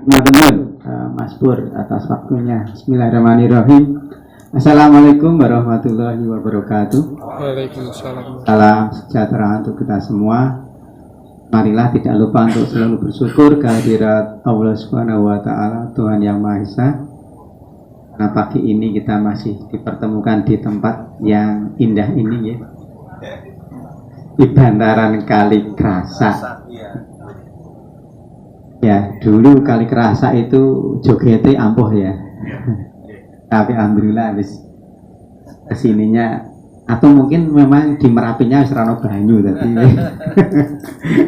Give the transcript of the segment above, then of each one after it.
Matur Mas Pur atas waktunya. Bismillahirrahmanirrahim. Assalamualaikum warahmatullahi wabarakatuh. Waalaikumsalam. Salam sejahtera untuk kita semua. Marilah tidak lupa untuk selalu bersyukur kehadirat Allah Subhanahu wa taala, Tuhan Yang Maha Esa. Karena pagi ini kita masih dipertemukan di tempat yang indah ini ya. Di bantaran Kali Krasa. Ya, dulu Kali Krasa itu jogete ampuh ya. Tapi alhamdulillah habis kesininya, atau mungkin memang di Merapinya serano banyu tadi.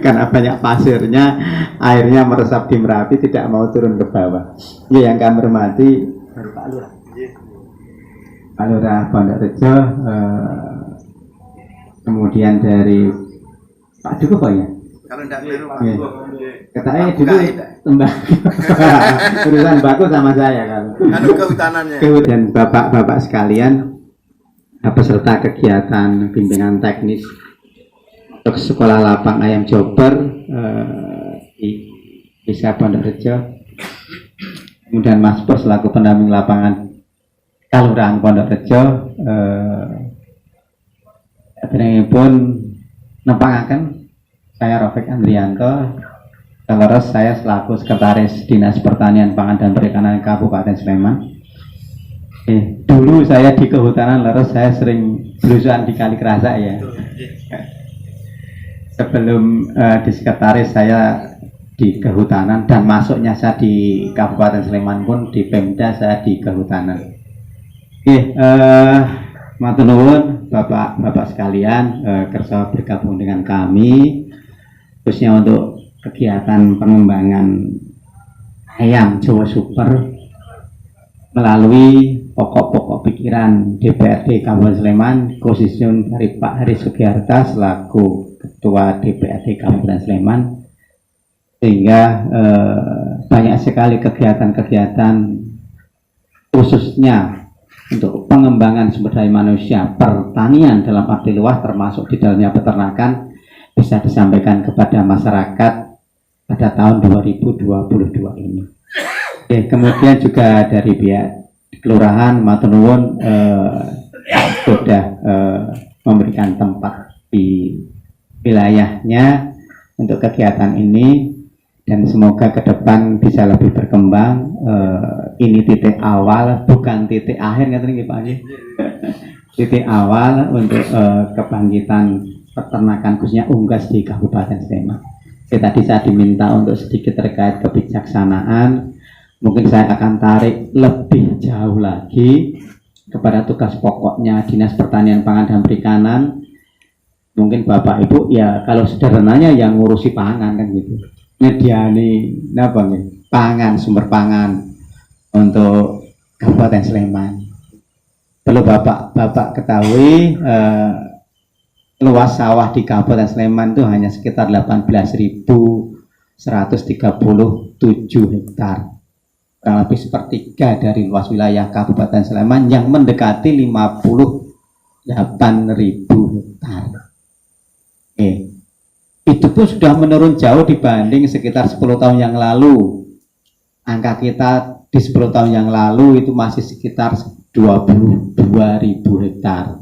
Karena banyak pasirnya, airnya meresap di Merapi, tidak mau turun ke bawah. Ya, yang kami hormati Pak Lurah. Pak Lurah Pondok Rejo, kemudian dari Pak Dukuh Pak ya. Kalau tidak keliru Pak Ya. Katanya dulu tembakau. Urusan baku sama saya kan. Anu kehutanannya. Dan bapak-bapak sekalian, peserta kegiatan bimbingan teknis untuk sekolah lapang ayam Jober di Desa Pondok Rejo. Kemudian Mas Pur selaku pendamping lapangan Kelurahan Pondok Rejo, pun nepangaken saya Rafiq Andrianto, terus saya selaku Sekretaris Dinas Pertanian Pangan dan Perikanan Kabupaten Sleman. Dulu saya di kehutanan, terus saya sering belusuan di Kali Krasa ya. Sebelum di Sekretaris saya di kehutanan, dan masuknya saya di Kabupaten Sleman pun di Pemda saya di kehutanan. Matur nuwun Bapak-bapak sekalian, kersa bergabung dengan kami khususnya untuk kegiatan pengembangan ayam Jawa Super melalui pokok-pokok pikiran DPRD Kabupaten Sleman, khususnya dari Pak Hari Sugiarta selaku Ketua DPRD Kabupaten Sleman, sehingga banyak sekali kegiatan-kegiatan khususnya untuk pengembangan sumber daya manusia pertanian dalam arti luas, termasuk di dalamnya peternakan, bisa disampaikan kepada masyarakat pada tahun 2022 ini. Kemudian juga dari pihak kelurahan matur nuwun sudah memberikan tempat di wilayahnya untuk kegiatan ini, dan semoga ke depan bisa lebih berkembang. Ini titik awal, bukan titik akhir, ngerti Pak Haji? Titik awal untuk kebangkitan peternakan khususnya unggas di Kabupaten Sleman. Tadi saya diminta untuk sedikit terkait kebijaksanaan. Mungkin saya akan tarik lebih jauh lagi kepada tugas pokoknya Dinas Pertanian Pangan dan Perikanan. Mungkin Bapak Ibu ya kalau sederhananya yang ngurusi pangan kan gitu. Mediani apa nih? Pangan, sumber pangan untuk Kabupaten Sleman. Perlu Bapak ketahui, luas sawah di Kabupaten Sleman itu hanya sekitar 18.137 hektar. Kurang lebih sepertiga dari luas wilayah Kabupaten Sleman yang mendekati 58.000 hektar. Itu pun sudah menurun jauh dibanding sekitar 10 tahun yang lalu. Angka kita di 10 tahun yang lalu itu masih sekitar 22.000 hektar.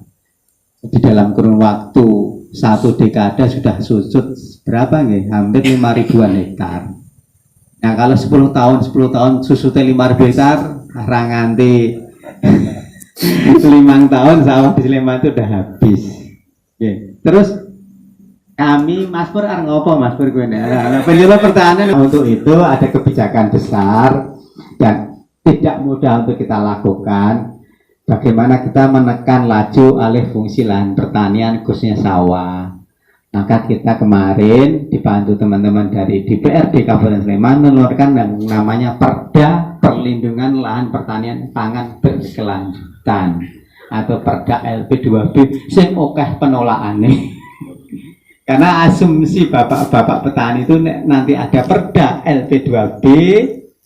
Di dalam kurun waktu satu dekade sudah susut berapa nih? Hampir 5.000-an hektar. Nah kalau 10 tahun susutnya 5.000 hektar, ranganti 5 tahun sawah di Sleman itu udah habis. Terus kami Mas Pur ngopo Mas Pur gue penyuluh pertahanan. Untuk itu ada kebijakan besar dan tidak mudah untuk kita lakukan. Bagaimana kita menekan laju alih fungsi lahan pertanian khususnya sawah. Maka kita kemarin dibantu teman-teman dari DPRD Kabupaten Sleman mengeluarkan yang namanya Perda Perlindungan Lahan Pertanian Pangan Berkelanjutan atau Perda LP2B sing okeh penolaane. Karena asumsi bapak-bapak petani itu nanti ada Perda LP2B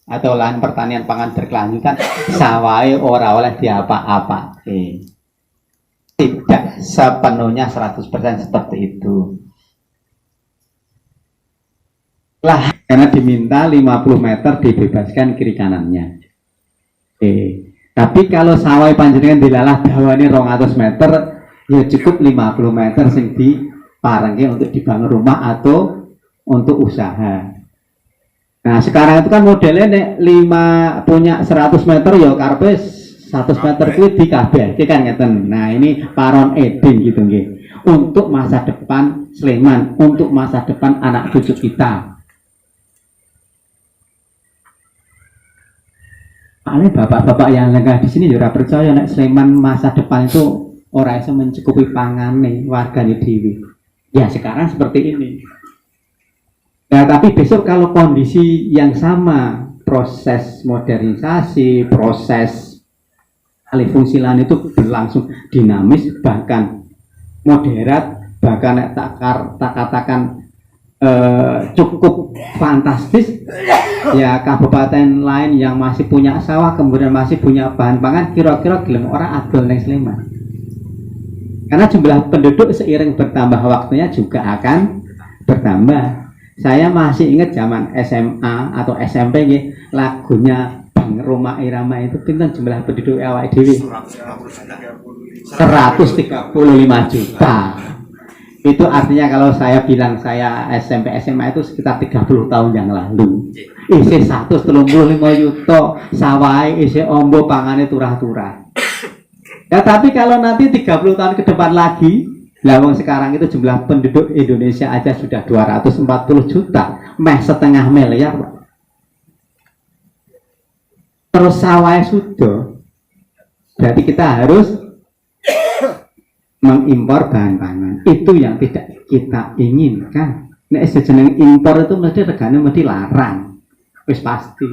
atau lahan pertanian pangan berkelanjutan, sawai ora oleh diapa-apa. Tidak sepenuhnya 100% seperti itu. lah karena diminta 50 meter dibebaskan kiri kanannya. Tapi kalau sawah panjenengan dilalah dawane 200 meter ya cukup 50 meter sing diparengke untuk dibangun rumah atau untuk usaha. Nah sekarang itu kan modelnya nek 5 punya 100 meter ya karepe 100 meter kuwi dikabehke kan ngeten. Nah ini paron edin gitu nggih. Untuk masa depan Sleman, untuk masa depan anak cucu kita. Paling bapak-bapak yang lengah di sini juga percaya nek Sleman masa depan itu ora iso mencukupi pangane wargane dhewe. Ya sekarang seperti ini. Nah, tapi besok kalau kondisi yang sama, proses modernisasi, proses alih fungsi lahan itu berlangsung dinamis, bahkan moderat, bahkan tak katakan cukup fantastis. Ya kabupaten lain yang masih punya sawah kemudian masih punya bahan pangan kira-kira gelem orang adol neng Sleman. Karena jumlah penduduk seiring bertambah waktunya juga akan bertambah. Saya masih ingat zaman SMA atau SMP nih, lagunya Bang Roma Irama itu pinten jumlah penduduk awake dhewe 135 juta. Itu artinya kalau saya bilang saya SMP SMA itu sekitar 30 tahun yang lalu. Isi 135 juta, sawai isi ombo pangane turah-turah. Ya tapi kalau nanti 30 tahun ke depan lagi, lawang sekarang itu jumlah penduduk Indonesia aja sudah 240 juta, setengah miliar. Terus sawai sudah. Berarti kita harus mengimpor bahan pangan. Itu yang tidak kita inginkan. Nek sejeneng impor itu mesti regane mesti larang. Wis pasti.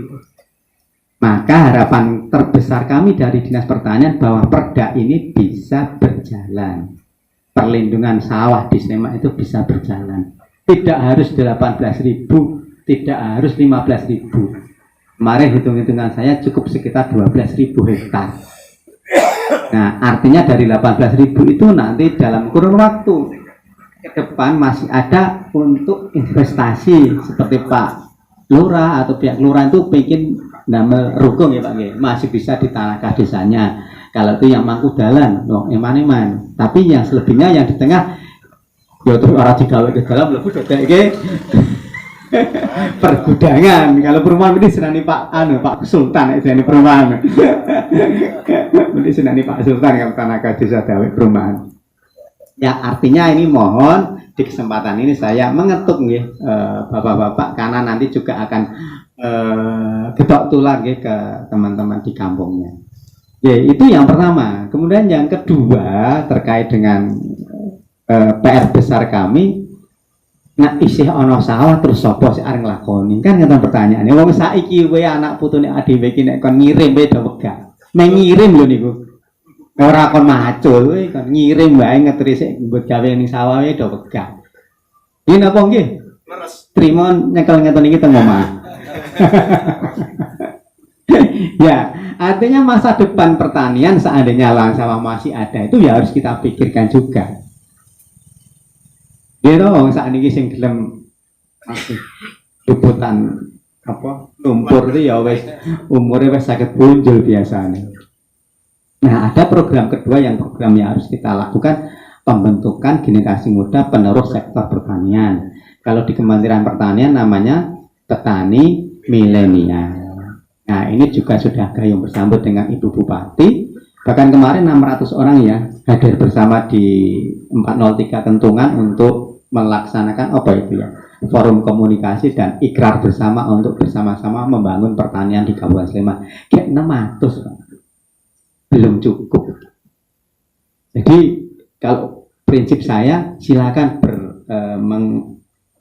Maka harapan terbesar kami dari Dinas Pertanian bahwa perda ini bisa berjalan. Perlindungan sawah di Sleman itu bisa berjalan. Tidak harus 18.000, tidak harus 15.000. Kemarin hitung-hitungan saya cukup sekitar 12.000 hektar. Nah, artinya dari 18.000 itu nanti dalam kurun waktu ke depan masih ada untuk investasi seperti Pak Lurah atau pihak Lurah itu pengen nama rukung ya Pak G, masih bisa di tanah desanya. Kalau itu yang mangku dalan, eman-eman. Tapi yang selebihnya yang di tengah, ya terus orang digawe ke dalam lebih kayak pergudangan. Kalau perumahan ini senani Pak Sultan ini perumahan. Ini senani Pak Sultan yang tanah desa dawe perumahan. Ya artinya ini mohon di kesempatan ini saya mengetuk nih bapak-bapak karena nanti juga akan getok tular ke teman-teman di kampungnya. Ya itu yang pertama. Kemudian yang kedua terkait dengan PR besar kami. Nah isih ana sawah terus sapa sing areng lakoni kan ngeten pertanyaane. Wong saiki kowe anak putune adewe iki nek kon ngirim wae do wegah. Meng ngirim lho niku. Ora kon macul kowe kon ngirim wae ngetri sik nggo gawe ning sawah wae do wegah. Iki napa nggih? Leres. Trimo nyekel ngeten iki teng omah. Ya, artinya masa depan pertanian seandainya lahan sawah masih ada itu ya harus kita pikirkan juga. Gitu, saat ini sing gelem masih luputan apa lumpur itu ya wes umurnya wes sakit punjul biasanya. Nah ada program kedua yang harus kita lakukan pembentukan generasi muda penerus sektor pertanian. Kalau di Kementerian Pertanian namanya petani milenial. Nah ini juga sudah gayung bersambut dengan Ibu Bupati. Bahkan kemarin 600 orang ya hadir bersama di 403 Kentungan untuk melaksanakan apa itu ya forum komunikasi dan ikrar bersama untuk bersama-sama membangun pertanian di Kabupaten Sleman. Kayak 600 belum cukup. Jadi kalau prinsip saya silakan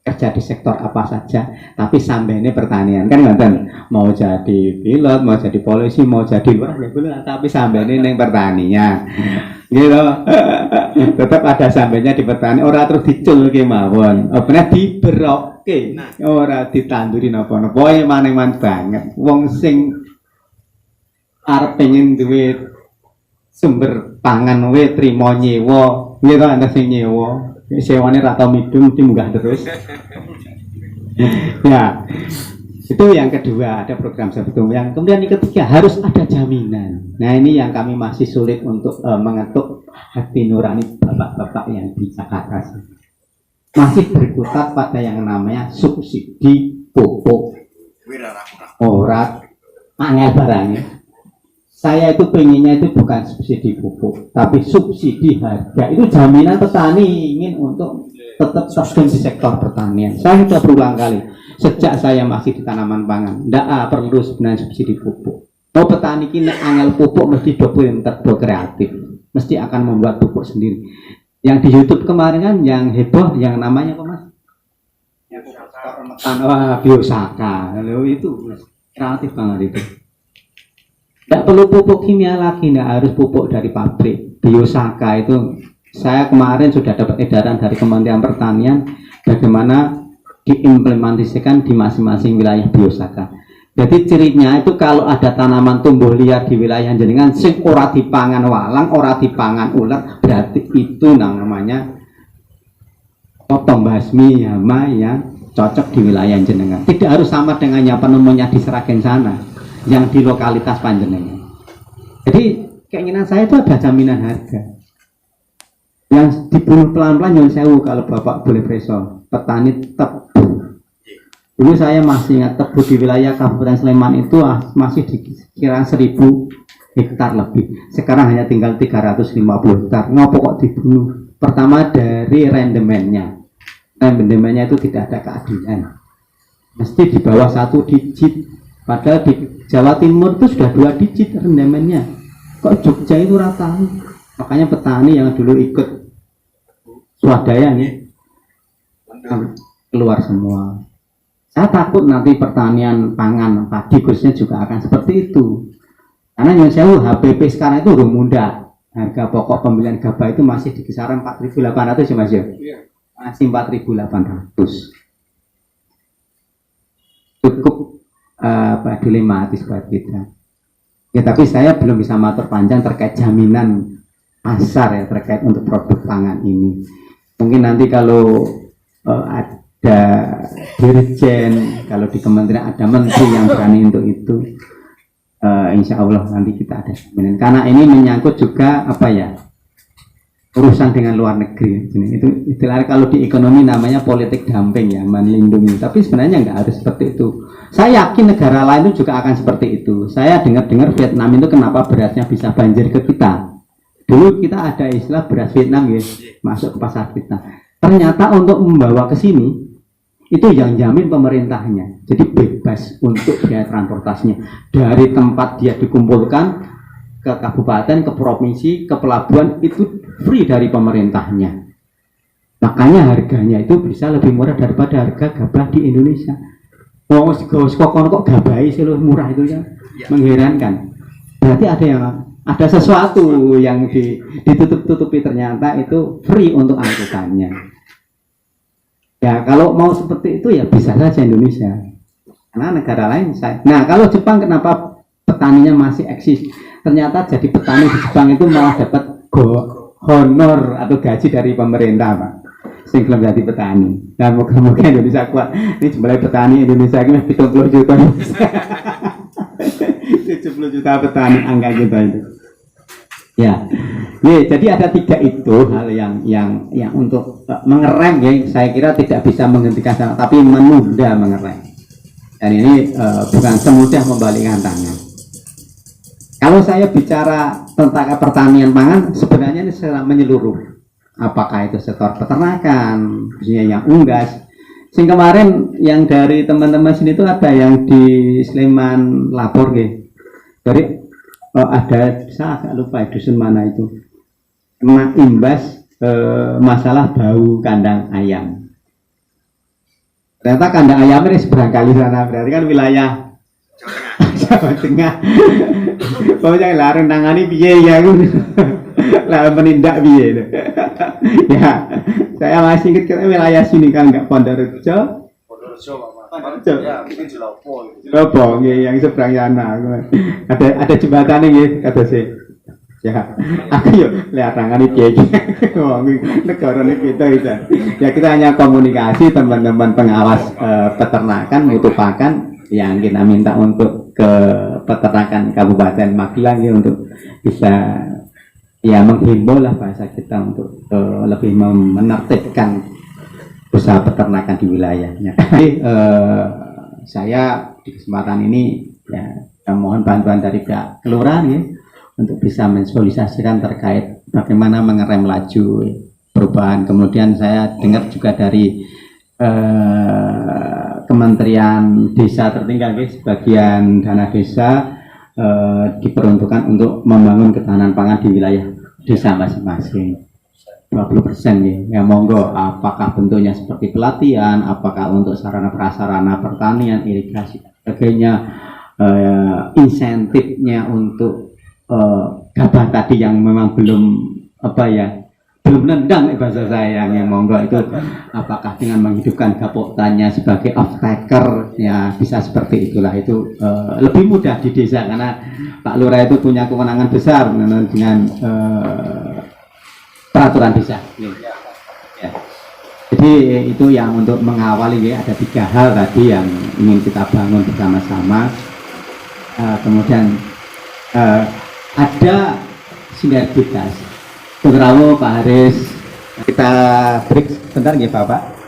kerja di sektor apa saja, tapi sampai ini pertanian kan nonton mau jadi pilot, mau jadi polisi, mau jadi lurah ya boleh, tapi sampai ini neng pertanian, gitu. Tetap ada sampainya di pertanian. Orang terus dicul kemawon, pernah diberoke, orang ditanduri nopo-nopo, maneman banget. Wong sing arep pengen duit sumber pangan we trimo nyewa, gitu anda sing nyewa. Sewane rata midung dimunggah terus. Ya, itu yang kedua, ada program sebetulnya. Yang kemudian yang ketiga harus ada jaminan. Nah ini yang kami masih sulit untuk mengetuk hati nurani bapak-bapak yang di Jakarta. Masih berkutat pada yang namanya subsidi pupuk. Ora angel barangnya. Saya itu pengennya itu bukan subsidi pupuk, tapi subsidi harga. Itu jaminan petani ingin untuk tetap terjun di sektor pertanian. Saya sudah berulang kali sejak saya masih di tanaman pangan. Tidak perlu sebenarnya subsidi pupuk. Mau petani kini angel pupuk mesti pinter, kreatif, mesti akan membuat pupuk sendiri. Yang di YouTube kemarin kan yang heboh, yang namanya apa mas? Biosaka. Lalu itu kreatif banget itu. Tidak perlu pupuk kimia lagi, tidak harus pupuk dari pabrik. Biosaka itu saya kemarin sudah dapat edaran dari Kementerian Pertanian bagaimana diimplementasikan di masing-masing wilayah biosaka. Jadi cirinya itu kalau ada tanaman tumbuh liar di wilayah jenengan sing ora dipangan walang, ora dipangan ular, berarti itu namanya potong basmi hama yang cocok di wilayah jenengan. Tidak harus sama dengan yang penemunya di Seragen sana, yang di lokalitas panjenengan. Jadi keinginan saya itu ada jaminan harga yang dibunuh pelan-pelan. Nyun sewu kalau bapak boleh preso, petani tebu. Dulu saya masih ingat tebu di wilayah Kabupaten Sleman itu masih dikira 1000 hektar lebih. Sekarang hanya tinggal 350 hektar. Ngopo kok dibunuh? Pertama dari rendemennya. Rendemennya itu tidak ada keadilan. Mesti di bawah 1 digit. Padahal di Jawa Timur itu sudah 2 digit rendemennya. Kok Jogja itu rata? Makanya petani yang dulu ikut swadaya nih keluar semua. Saya takut nanti pertanian pangan padi khususnya juga akan seperti itu. Karena yang saya HPP sekarang itu udah mudah. Harga pokok pembelian gabah itu masih di kisaran 4.800 ya Mas ya? Masih 4.800. Cukup dilematis buat kita. Ya tapi saya belum bisa matur panjang terkait jaminan pasar ya terkait untuk produk pangan ini. Mungkin nanti kalau ada dirjen, kalau di kementerian ada menteri yang berani untuk itu, insya Allah nanti kita ada jaminan. Karena ini menyangkut juga apa ya, urusan dengan luar negeri. Itu istilahnya kalau di ekonomi namanya politik dumping ya, melindungi. Tapi sebenarnya nggak harus seperti itu. Saya yakin negara lain itu juga akan seperti itu. Saya dengar Vietnam itu kenapa berasnya bisa banjir ke kita. Dulu kita ada istilah beras Vietnam ya, masuk ke pasar kita. Ternyata untuk membawa ke sini itu yang jamin pemerintahnya. Jadi bebas untuk biaya transportasinya. Dari tempat dia dikumpulkan ke kabupaten, ke provinsi, ke pelabuhan itu free dari pemerintahnya. Makanya harganya itu bisa lebih murah daripada harga gabah di Indonesia. Oh, kok gabai sih murah itu ya, mengherankan. Berarti ada sesuatu yang ditutup-tutupi, ternyata itu free untuk angkutannya. Ya kalau mau seperti itu ya bisa saja Indonesia. Karena negara lain nah kalau Jepang kenapa petaninya masih eksis? Ternyata jadi petani di Jepang itu malah dapat honor atau gaji dari pemerintah Pak. Sing belum jadi petani. Nah moga-moga Indonesia kuat. Ini jumlah petani Indonesia ini 70 juta. 70 juta petani angka kita itu. Ya, jadi ada 3 itu hal yang untuk mengerem ya. Saya kira tidak bisa menghentikan sana, tapi menunda mengerem. Dan ini bukan semudah membalikkan tangan. Kalau saya bicara tentang pertanian pangan, sebenarnya ini secara menyeluruh. Apakah itu sektor peternakan, khususnya yang unggas. Sing kemarin yang dari teman-teman sini itu ada yang di Sleman lapor gitu. Dari ada, saya agak lupa dusun mana itu, kena imbas masalah bau kandang ayam. Ternyata kandang ayam ini seberang kali sana, berarti kan wilayah Jawa Tengah. Pokoknya larang tangani piye ya, lah menindak piye itu. Ya, saya masih ingat kita wilayah sini kan nggak Pondorejo. Ya, mungkin Jelopo yang seberang sana. Ada jembatan ini kata sih. Ya, aku yuk lihat tangan ini negara ini kita itu. Ya kita hanya komunikasi teman-teman pengawas peternakan mutu pakan yang kita minta untuk ke peternakan Kabupaten Magelang ya, untuk bisa ya menghimbau lah bahasa kita untuk lebih menertibkan usaha peternakan di wilayahnya. Jadi saya di kesempatan ini ya mohon bantuan dari pihak kelurahan ya, untuk bisa mensosialisasikan terkait bagaimana mengerem laju perubahan. Kemudian saya dengar juga dari Kementerian Desa tertinggal, sebagian dana desa diperuntukkan untuk membangun ketahanan pangan di wilayah desa masing-masing 20% ya. Monggo, apakah bentuknya seperti pelatihan, apakah untuk sarana prasarana pertanian, irigasi, sebagainya, insentifnya untuk gabah tadi yang memang belum belum nendang bahasa saya yang monggo itu, apakah dengan menghidupkan gapoktannya sebagai off taker ya bisa seperti itulah. Itu lebih mudah di desa karena Pak Lurah itu punya kewenangan besar dengan peraturan desa ya. Jadi itu yang untuk mengawali ya, ada 3 hal tadi yang ingin kita bangun bersama-sama. Kemudian ada sinergitas. Putrawo, Pak Haris, kita break sebentar ya Bapak.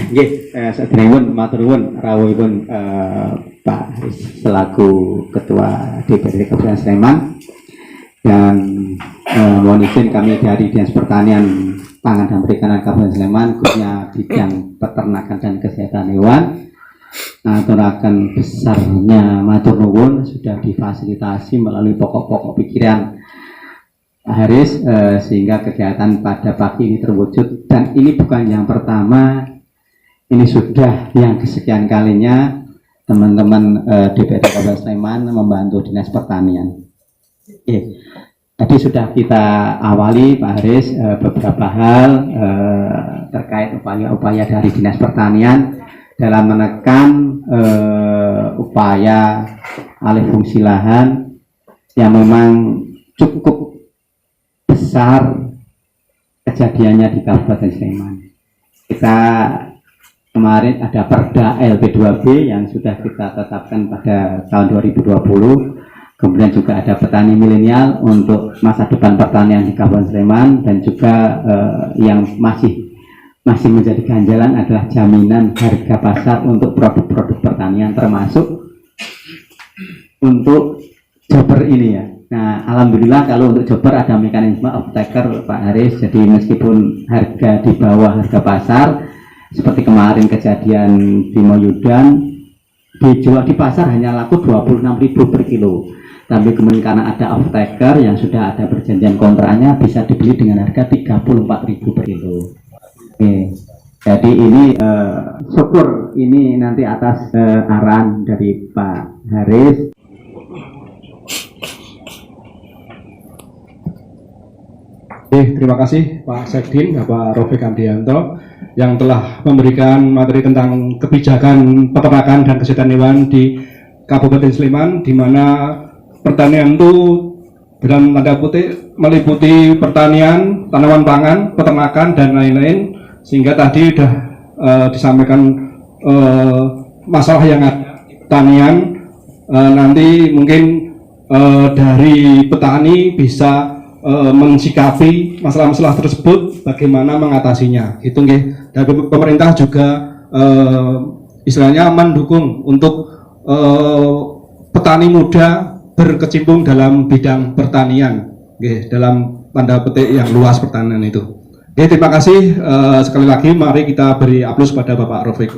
Nggih, sedherengipun matur nuwun rawuhipun Pak Haris selaku Ketua DPRD Kabupaten Sleman, dan mohon izin kami dari Dinas Pertanian, Pangan dan Perikanan Kabupaten Sleman, khususnya bidang peternakan dan kesehatan hewan, aturaken besarnya matur nuwun sudah difasilitasi melalui pokok-pokok pikiran Pak Haris, sehingga kegiatan pada pagi ini terwujud. Dan ini bukan yang pertama, ini sudah yang kesekian kalinya teman-teman DPRD Kabupaten Sleman membantu Dinas Pertanian. Tadi sudah kita awali Pak Haris beberapa hal terkait upaya-upaya dari Dinas Pertanian dalam menekan upaya alih fungsi lahan yang memang cukup besar kejadiannya di Kabupaten Sleman. Kita kemarin ada Perda LP2B yang sudah kita tetapkan pada tahun 2020. Kemudian juga ada petani milenial untuk masa depan pertanian di Kabupaten Sleman, dan juga yang masih menjadi ganjalan adalah jaminan harga pasar untuk produk-produk pertanian, termasuk untuk jober ini ya. Nah, alhamdulillah kalau untuk jober ada mekanisme off taker Pak Haris. Jadi meskipun harga di bawah harga pasar, seperti kemarin kejadian di Moyudan, dijual di pasar hanya laku 26.000 per kilo. Tapi kemudian karena ada off taker yang sudah ada perjanjian kontraknya, bisa dibeli dengan harga 34.000 per kilo. Oke. Jadi ini syukur ini nanti atas arahan dari Pak Haris. Terima kasih Pak Sekdin, Bapak Rofik Andianto, yang telah memberikan materi tentang kebijakan peternakan dan kesehatan hewan di Kabupaten Sleman, di mana pertanian itu dalam tanda kutip meliputi pertanian, tanaman pangan, peternakan, dan lain-lain. Sehingga tadi sudah disampaikan masalah yang ada di pertanian. Nanti mungkin dari petani bisa mensikapi masalah-masalah tersebut, bagaimana mengatasinya. Itu nggih. Dan pemerintah juga istilahnya mendukung untuk petani muda berkecimpung dalam bidang pertanian, nggih, dalam tanda petik yang luas pertanian itu. Terima kasih sekali lagi. Mari kita beri aplaus pada Bapak Rofik.